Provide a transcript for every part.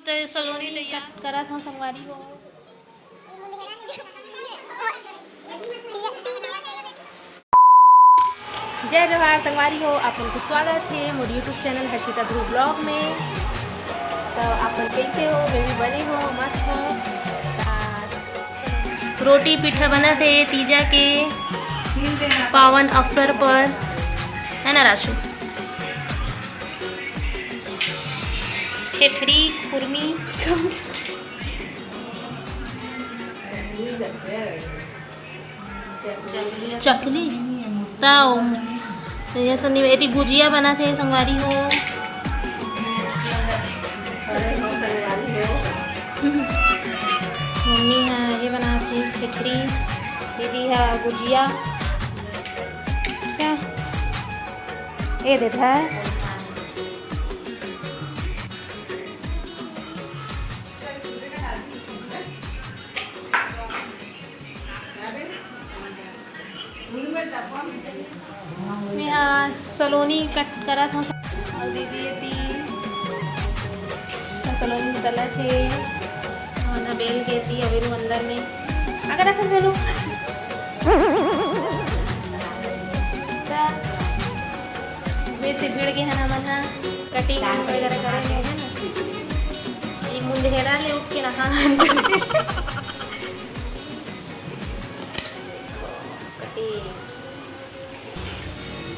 तो सलोनी तैयार करा था संगवारी हो। जय जवाहर संगवारी हो, आप लोगों को स्वागत है मोर यूट्यूब चैनल हर्षिता ध्रुव ब्लॉग में। तो आप लोग कैसे हो? वे भी बने हो, मस्त हो। रोटी पिठा बना थे तीजा के पावन अवसर पर, है ना राशु? ठेठड़ी खुरमी चकली ताओ ये सब नहीं। गुजिया बना थे संगवारी हो। मम्मी है ये बना थी खिचड़ी, दीदी है गुजिया। क्या ये देता है? यहाँ सलोनी कट करा था और दीदी थी सलोनी तला थे और ना बेल के थी अवेलू अंदर में अगर रखा बेलू वैसे भीड़ के है ना मना कटिंग वगैरह करेंगे है ना। ये मुंडेरा ले उठ के नहा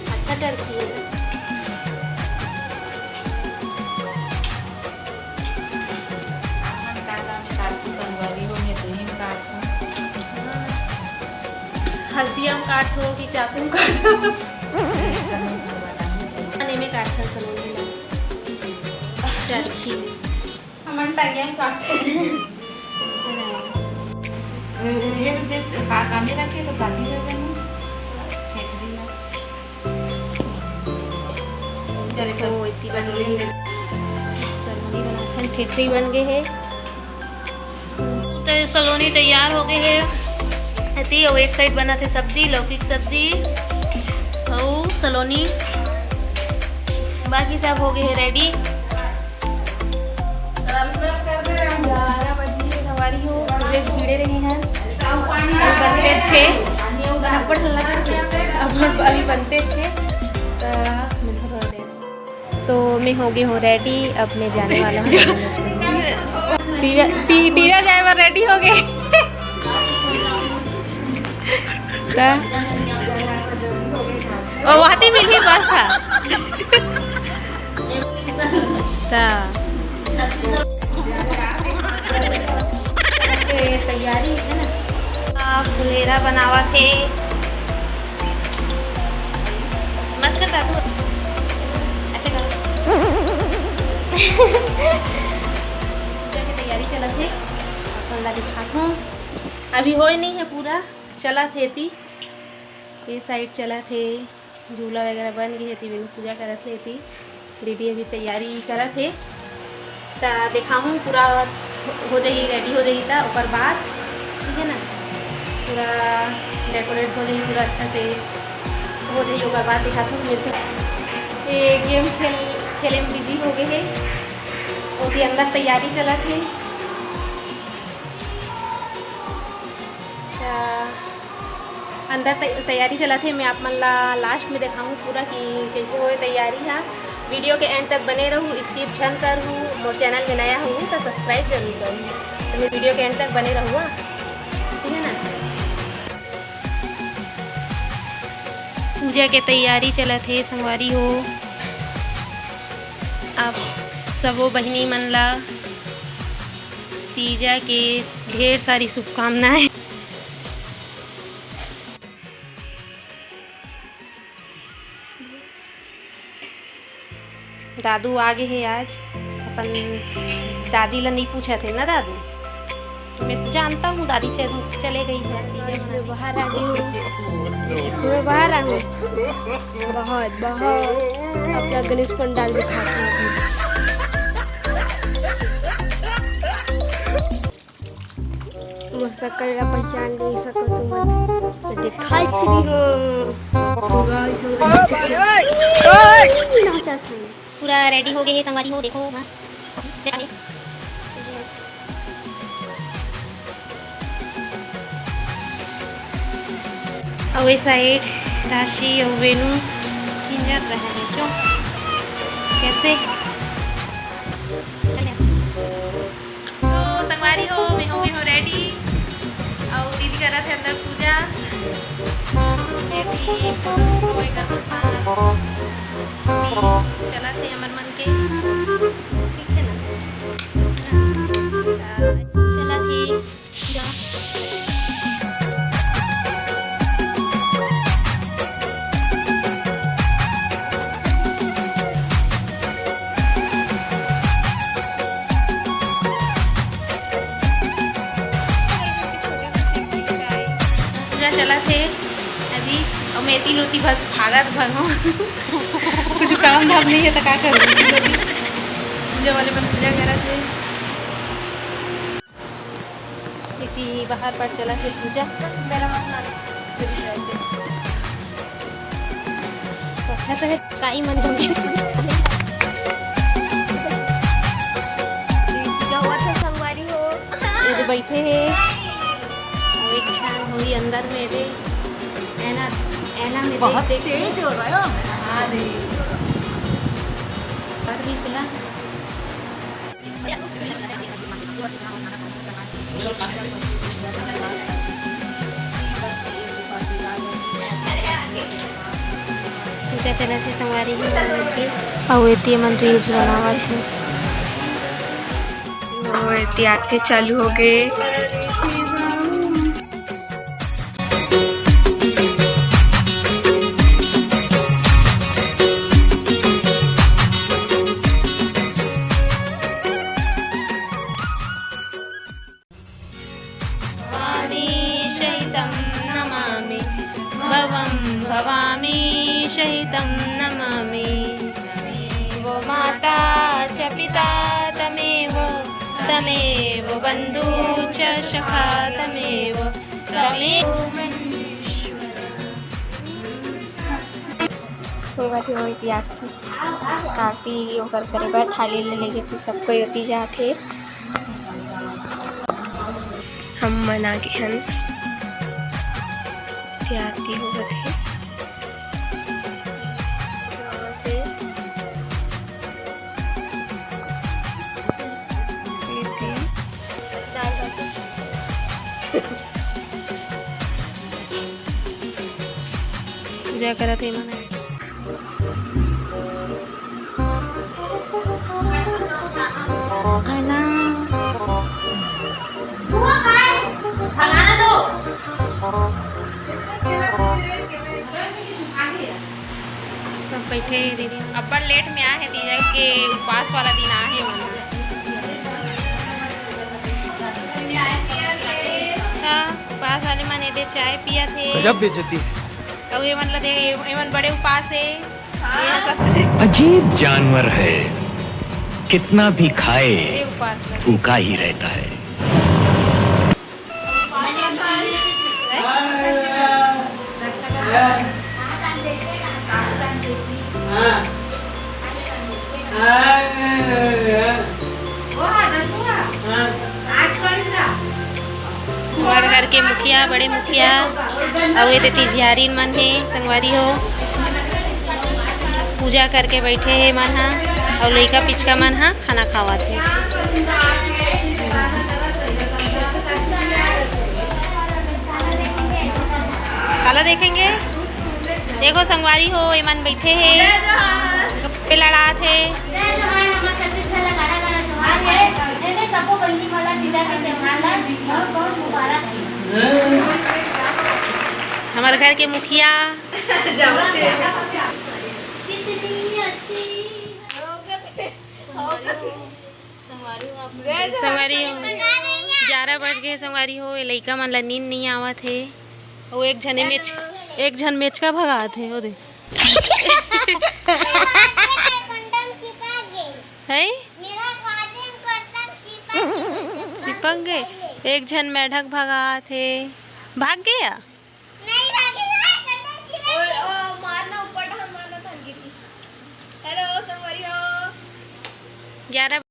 अच्छा करती है। हंसिया में काटो कि चाकू में काटो? खाने में काटता सलोनी में। चरखी हमन टाइम में काटते ये दे काका में रखे तो काटी दे देना ठेठड़ी में। चले तो इतनी बन गई सलोनी बनाते ठेठड़ी बन गए है। तो सलोनी तैयार हो गए है। और एक साइड बना थे सब्जी, लौकी की सब्जी और सलोनी बाकी सब हो गए है रेडी। 11 बजे हमारी हो भीड़े रही हैं बनते थे अभी बनते थे तो मैं हो गई हूँ रेडी। अब मैं जाने वाला हूँ टीरा जाए रेडी हो गए। और वहाँ थी मिली बस तैयारी है ना। फुलेरा बनावा थे मत करता तू ऐसे करो। तैयारी चला थे अल्लाह दिखाता हूँ। अभी हो ही नहीं है पूरा, चला थे थी ये साइड चला थे झूला वगैरह बन गई थी। पूजा करत थे थी दीदी अभी तैयारी करा थे ता दिखाऊँ पूरा हो जाइए रेडी हो जाइए था ऊपर बाद ठीक है ना। पूरा डेकोरेट हो जाइए पूरा अच्छा से हो जाइए ऊपर बाद दिखाता हूँ। ये गेम खेले में बिजी हो गए है उसके अंदर तैयारी चला थे। अंदर तैयारी चला थे। मैं आप मन लास्ट में दिखाऊँ पूरा कि कैसे हो तैयारी है। वीडियो के एंड तक बने रहूँ, स्किप छन कर हूँ। मोर चैनल में नया हूँ तो सब्सक्राइब जरूर करूँ। तो मैं वीडियो के एंड तक बने रहूँगा ठीक है ना। पूजा के तैयारी चला थे संगवारी हो। आप सबो बहिनी मन ला तीजा के ढेर सारी शुभकामनाएं। दादू आगे है आज। अपन दादी ला नहीं पूछा थे ना दादू, मैं जानता हूँ दादी चले गई है। बाहर आ गई हूँ, बाहर आ गई बहुत अपना गणेश पंडाल दिखाती हूँ। मस्त कल पहचान गई सको तुम दिखाई पूरा रेडी हो गए है संगवारी हो। देखो और ये साइड राशि और वेनू किंजर रहे हैं क्यों कैसे तो संगवारी हो मैं हो गई हूँ रेडी और दीदी कर रहा थे अंदर पूजा मैं भी चला थे अमन मन के ठीक है ना चला थे चला थे अभी और मेथी लोती बस भागत भगो कुछ काम धाम नहीं है तो क्या करूँगी पूजा वाले पर पूजा करा थे इतनी बाहर पर चला थे पूजा तो अच्छा से है काई मन जम बैठे हैं एक छान हुई अंदर मेरे ऐना में बहुत तेज हो रहा है हाँ दे पर भी सुना पूजा चला थे संवारी अवैती मन रील्स बनावा थे आरती चालू हो गए भवामी सहितं नमामि वो माता च पिता तमेव तमेव बन्धु च सखा तमेव आरती ओकर करे बाद थाली ले लेके थी सबको योती जाते हम मना के हन आरती हो गए पूजा करा थे मैंने सब बैठे दीदी अब्बड़ लेट में आए हैं दीदी के उपवास वाला दिन आए हैं उपवास वाले माने दे चाय पिया थे गजब बेइज्जती है तो ये मतलब एवं बड़े उपास है ये सबसे अजीब जानवर है कितना भी खाए भूखा ही रहता है हमारे घर के मुखिया बड़े मुखिया और ये देती जिहारीन मन है संगवारी हो पूजा करके बैठे है मन हा और लड़का पिचका मन हा खाना खावा थे काला देखेंगे देखो संगवारी हो ये मन बैठे है गप्पे लड़ा थे हमारे घर के मुखिया संगवारी हो 11 बज गए संगवारी हो लड़का मन ला नींद नहीं आवत है और एक झन मेच का भगा थे वो दे है चिपक गए एक झन मेढक भगा थे भाग गया नहीं मारना 11